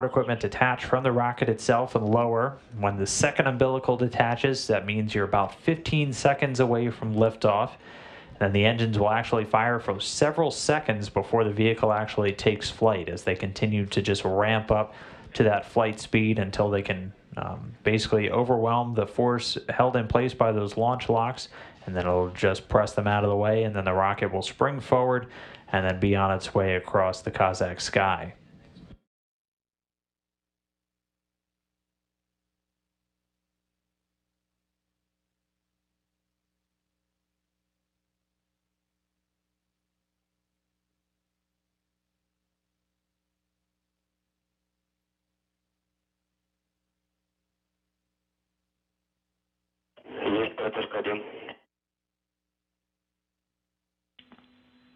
equipment detach from the rocket itself and lower. When the second umbilical detaches, that means you're about 15 seconds away from liftoff. Then the engines will actually fire for several seconds before the vehicle actually takes flight, as they continue to just ramp up to that flight speed until they can basically overwhelm the force held in place by those launch locks, and then it'll just press them out of the way, and then the rocket will spring forward and then be on its way across the Kazakh sky.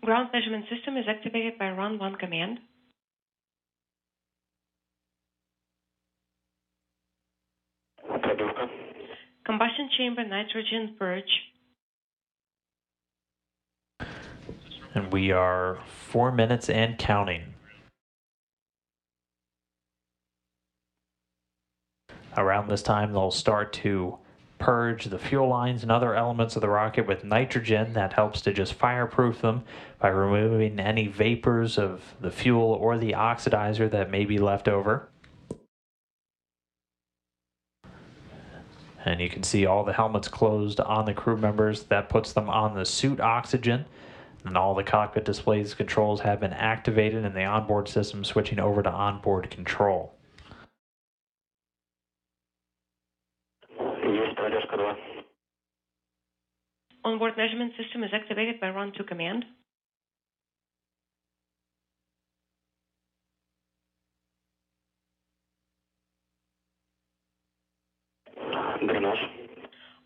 Ground measurement system is activated by run 1 command. Combustion chamber nitrogen purge. And we are 4 minutes and counting. Around this time, they'll start to purge the fuel lines and other elements of the rocket with nitrogen. That helps to just fireproof them by removing any vapors of the fuel or the oxidizer that may be left over. And you can see all the helmets closed on the crew members. That puts them on the suit oxygen. And all the cockpit displays controls have been activated, and the onboard system switching over to onboard control. Onboard measurement system is activated by run 2 command.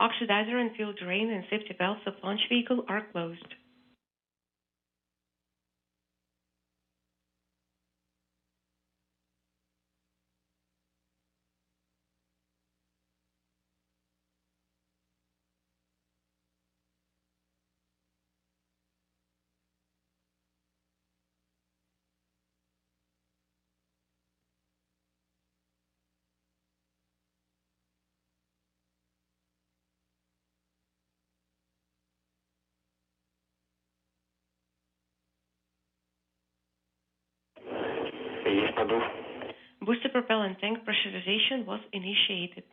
Oxidizer and fuel drain and safety valves of launch vehicle are closed. Booster propellant tank pressurization was initiated.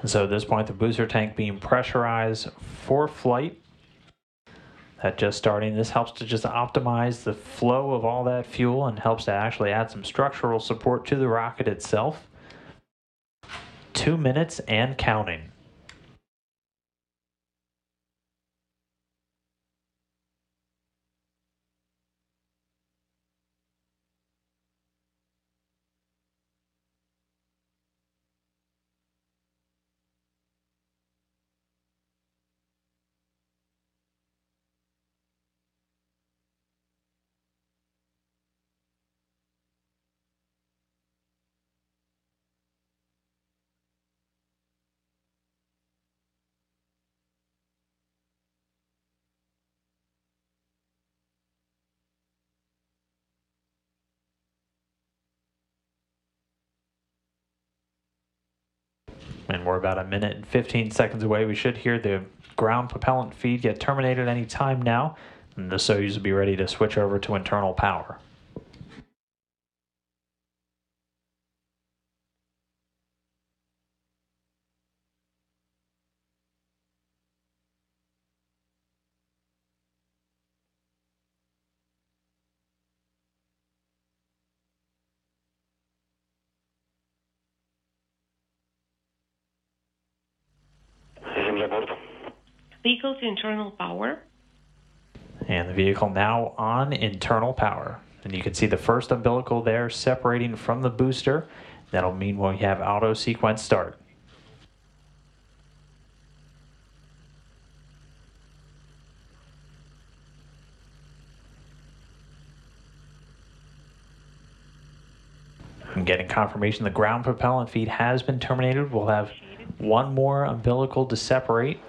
So at this point, the booster tank being pressurized for flight. That just starting. This helps to just optimize the flow of all that fuel and helps to actually add some structural support to the rocket itself. 2 minutes and counting. And we're about 1 minute and 15 seconds away. We should hear the ground propellant feed get terminated any time now, and the Soyuz will be ready to switch over to internal power. Vehicle to internal power. And the vehicle now on internal power. And you can see the first umbilical there separating from the booster. That'll mean we have auto sequence start. I'm getting confirmation the ground propellant feed has been terminated. We'll have one more umbilical to separate.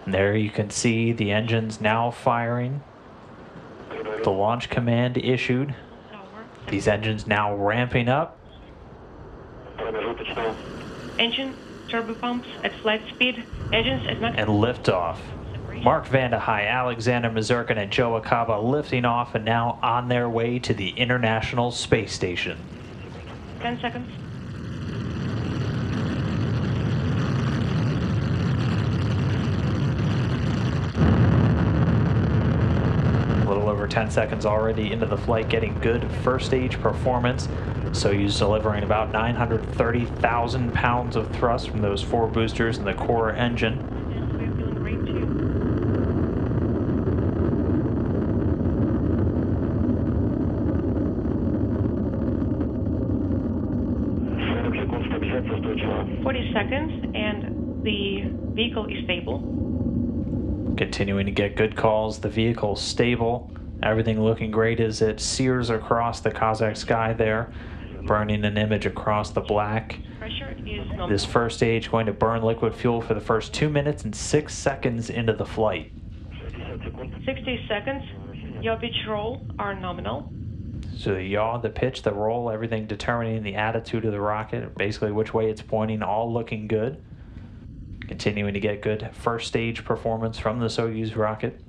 And there you can see the engines now firing. The launch command issued. These engines now ramping up. Engine turbo pumps at flight speed. Engines at max. And liftoff. Mark Vande, Alexander Misurkin, and Joe Acaba lifting off and now on their way to the International Space Station. 10 seconds. A little over 10 seconds already into the flight, getting good first stage performance. Soyuz delivering about 930,000 pounds of thrust from those 4 boosters and the core engine. We're feeling great too. "40 seconds and the vehicle is stable." Continuing to get good calls. The vehicle stable. Everything looking great as it sears across the Kazakh sky there, burning an image across the black. Pressure is nominal. This first stage going to burn liquid fuel for the first 2 minutes and 6 seconds into the flight. 60 seconds. Your pitch roll are nominal. So the yaw, the pitch, the roll, everything determining the attitude of the rocket, basically which way it's pointing, all looking good. Continuing to get good first stage performance from the Soyuz rocket.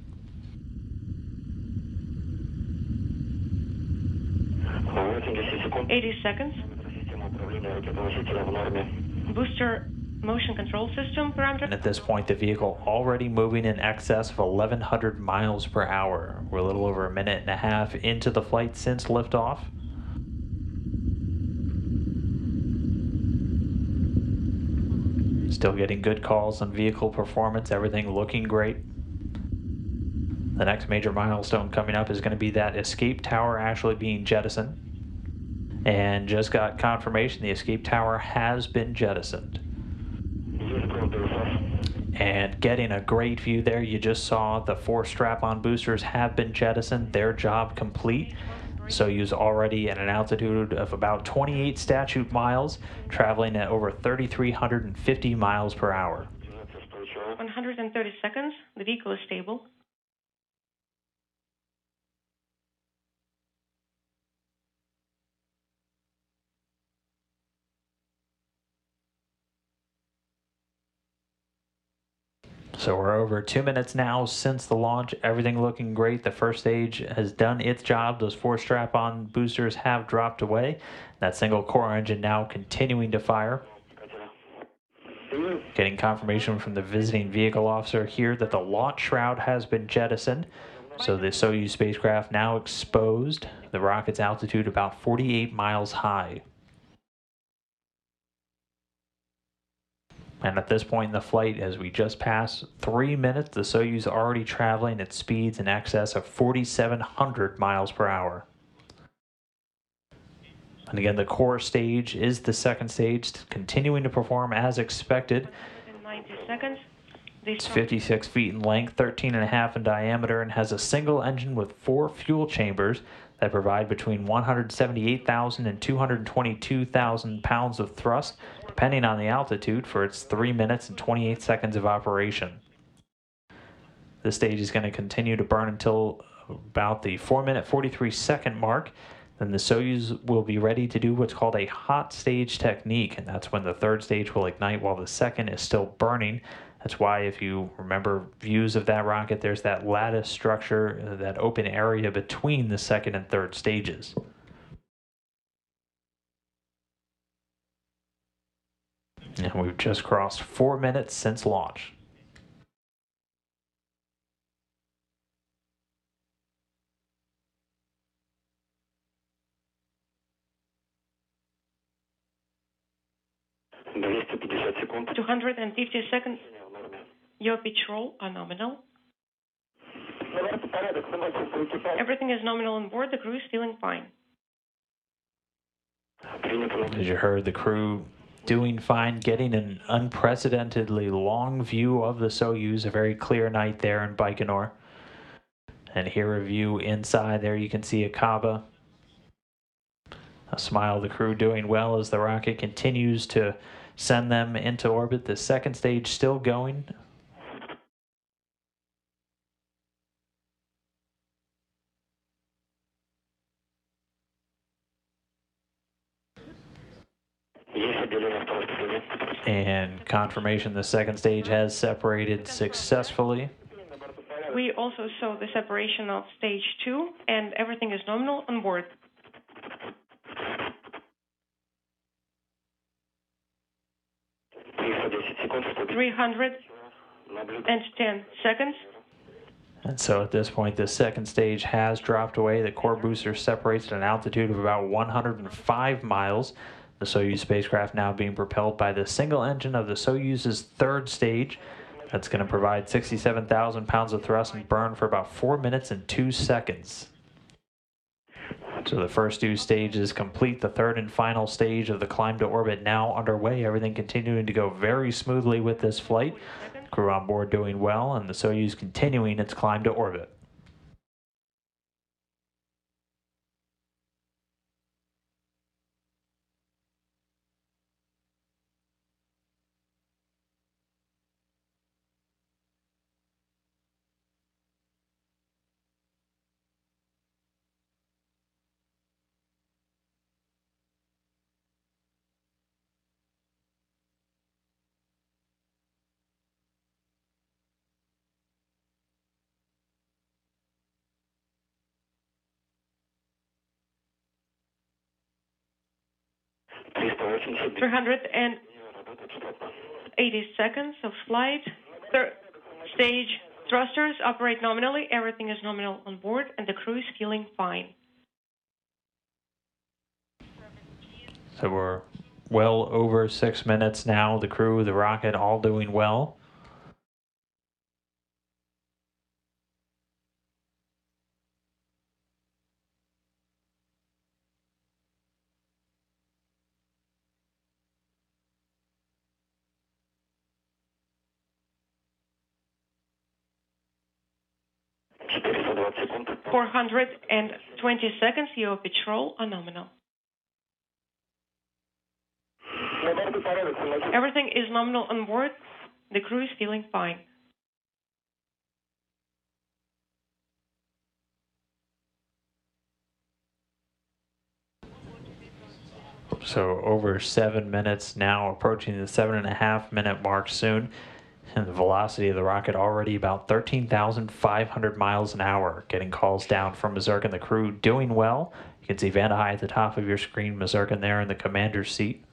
"80 seconds. Booster motion control system parameter." And at this point, the vehicle already moving in excess of 1,100 miles per hour. We're a little over a minute and a half into the flight since liftoff. Still getting good calls on vehicle performance, everything looking great. The next major milestone coming up is going to be that escape tower actually being jettisoned. And just got confirmation the escape tower has been jettisoned. And getting a great view there, you just saw the 4 strap-on boosters have been jettisoned, their job complete. Soyuz already at an altitude of about 28 statute miles, traveling at over 3,350 miles per hour. 130 seconds. The vehicle is stable. So we're over 2 minutes now since the launch. Everything looking great. The first stage has done its job. Those 4 strap-on boosters have dropped away. That single core engine now continuing to fire. Getting confirmation from the visiting vehicle officer here that the launch shroud has been jettisoned. So the Soyuz spacecraft now exposed. The rocket's altitude about 48 miles high. And at this point in the flight, as we just passed 3 minutes, the Soyuz already traveling at speeds in excess of 4,700 miles per hour. And again, the core stage is the second stage, continuing to perform as expected. 90 seconds. It's 56 feet in length, 13.5 in diameter, and has a single engine with 4 fuel chambers that provide between 178,000 and 222,000 pounds of thrust, depending on the altitude, for its 3 minutes and 28 seconds of operation. This stage is going to continue to burn until about the 4-minute 43-second mark. Then the Soyuz will be ready to do what's called a hot stage technique, and that's when the third stage will ignite while the second is still burning. That's why, if you remember views of that rocket, there's that lattice structure, that open area between the second and third stages. And we've just crossed 4 minutes since launch. "250 seconds. Your pitch roll are nominal." Everything is nominal on board. The crew is feeling fine. As you heard, the crew doing fine, getting an unprecedentedly long view of the Soyuz, a very clear night there in Baikonur. And here a view inside there, you can see Acaba. A smile of the crew doing well as the rocket continues to send them into orbit. The second stage still going. And confirmation the second stage has separated successfully. We also saw the separation of stage 2, and everything is nominal on board. 310 seconds. And so at this point, the second stage has dropped away. The core booster separates at an altitude of about 105 miles. The Soyuz spacecraft now being propelled by the single engine of the Soyuz's third stage. That's going to provide 67,000 pounds of thrust and burn for about 4 minutes and 2 seconds. So the first two stages complete. The third and final stage of the climb to orbit now underway. Everything continuing to go very smoothly with this flight. Crew on board doing well, and the Soyuz continuing its climb to orbit. Please 380 seconds of flight. Third stage thrusters operate nominally. Everything is nominal on board, and the crew is feeling fine. So we're well over 6 minutes now. The crew, the rocket, all doing well. Seconds. 420 seconds. Your pitch roll are nominal. Everything is nominal on board. The crew is feeling fine. So over 7 minutes now, approaching the 7.5-minute mark soon. And the velocity of the rocket already about 13,500 miles an hour. Getting calls down from Misurkin, the crew doing well. You can see Vande at the top of your screen, Misurkin there in the commander's seat.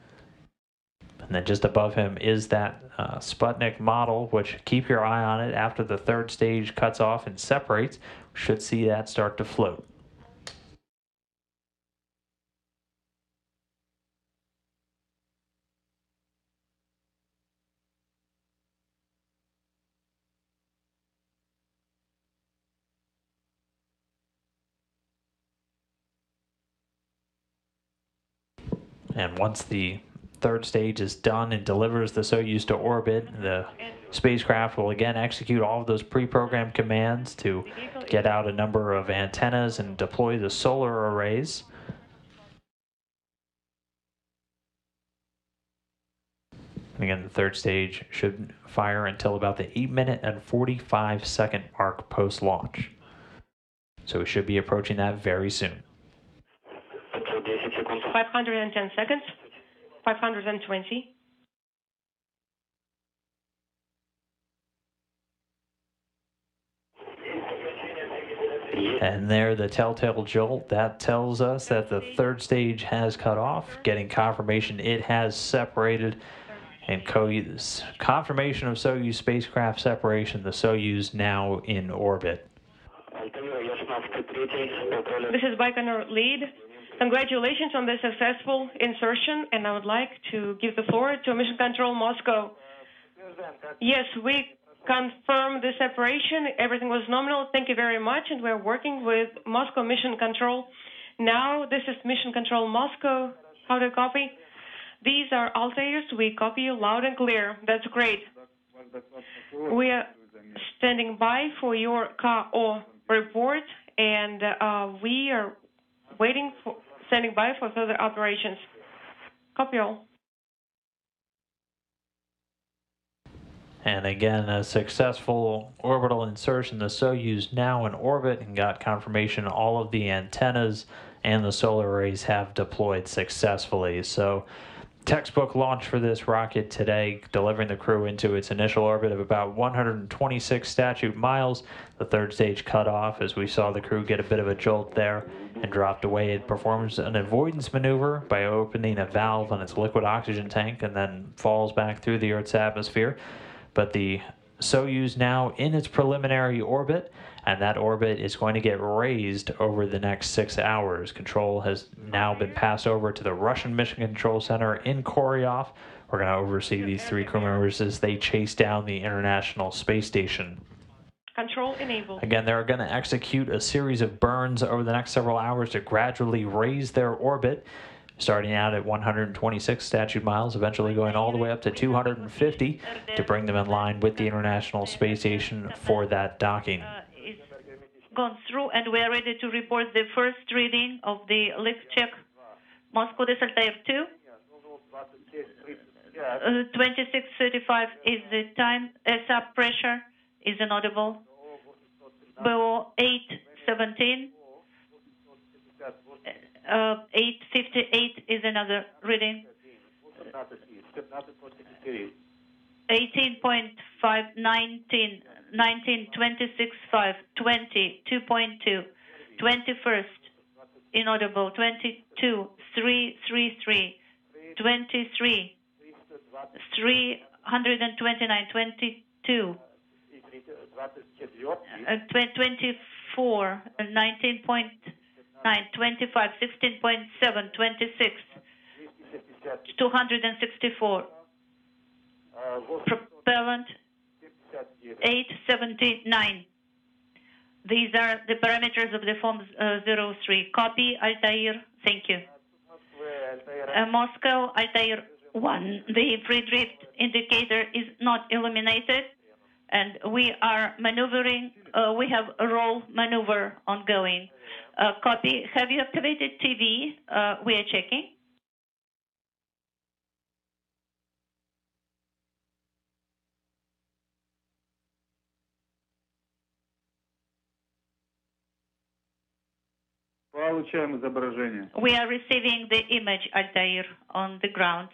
And then just above him is that Sputnik model, which keep your eye on it after the third stage cuts off and separates. We should see that start to float. And once the third stage is done and delivers the Soyuz to orbit, the spacecraft will again execute all of those pre-programmed commands to get out a number of antennas and deploy the solar arrays. And again, the third stage should fire until about the 8-minute and 45-second mark post-launch. So we should be approaching that very soon. 510 seconds. 520. And there, the telltale jolt, that tells us that the third stage has cut off, getting confirmation it has separated, and confirmation of Soyuz spacecraft separation, the Soyuz now in orbit. This is Baikonur lead. Congratulations on the successful insertion, and I would like to give the floor to Mission Control Moscow. Yes, we confirmed the separation. Everything was nominal. Thank you very much, and we're working with Moscow Mission Control. Now, this is Mission Control Moscow. How to copy? These are Altairs. We copy you loud and clear. That's great. We are standing by for your KO report, and we are standing by for further operations. Copy all. And again, a successful orbital insertion. The Soyuz now in orbit, and got confirmation all of the antennas and the solar arrays have deployed successfully. So textbook launch for this rocket today, delivering the crew into its initial orbit of about 126 statute miles. The third stage cut off as we saw the crew get a bit of a jolt there and dropped away. It performs an avoidance maneuver by opening a valve on its liquid oxygen tank and then falls back through the Earth's atmosphere. But the Soyuz now in its preliminary orbit, and that orbit is going to get raised over the next 6 hours. Control has now been passed over to the Russian Mission Control Center in Koryov. We're going to oversee these 3 crew members as they chase down the International Space Station. Control enabled. Again, they're going to execute a series of burns over the next several hours to gradually raise their orbit, starting out at 126 statute miles, eventually going all the way up to 250 to bring them in line with the International Space Station for that docking. Gone through, and we are ready to report the first reading of the lift check. Moscow, this Altair 2. 26:35 is the time. SAP pressure is inaudible. BO 8:17. 8:58 is another reading. 18.5, 19, 19, 26.5, 20, 2.2, 21st, inaudible, 22, 333, 23, 329, 22, 24, 19.9, 25, 16.7, 26, 264. Propellant 879. These are the parameters of the form 03. Copy, Altair. Thank you. Moscow, Altair 1. The free drift indicator is not illuminated, and we are maneuvering. We have a roll maneuver ongoing. Copy. Have you activated TV? We are checking. We are receiving the image, Altair, on the ground.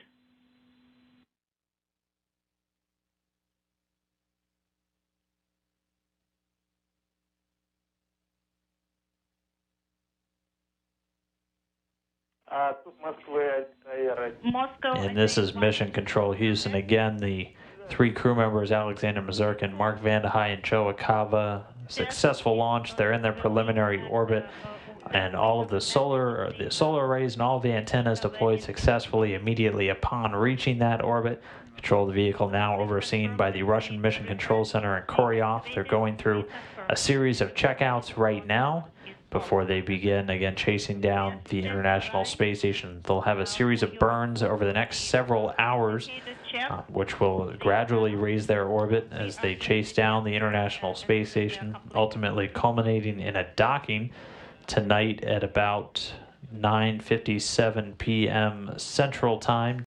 Moscow. And this is Mission Control Houston. Again, the 3 crew members, Alexander Misurkin, Mark Vande, and Acaba, successful launch. They're in their preliminary orbit, and all of the solar arrays and all the antennas deployed successfully immediately upon reaching that orbit. Control of the vehicle now overseen by the Russian Mission Control Center in Koryov. They're going through a series of checkouts right now before they begin, again, chasing down the International Space Station. They'll have a series of burns over the next several hours, which will gradually raise their orbit as they chase down the International Space Station, ultimately culminating in a docking tonight at about 9:57 p.m. Central Time.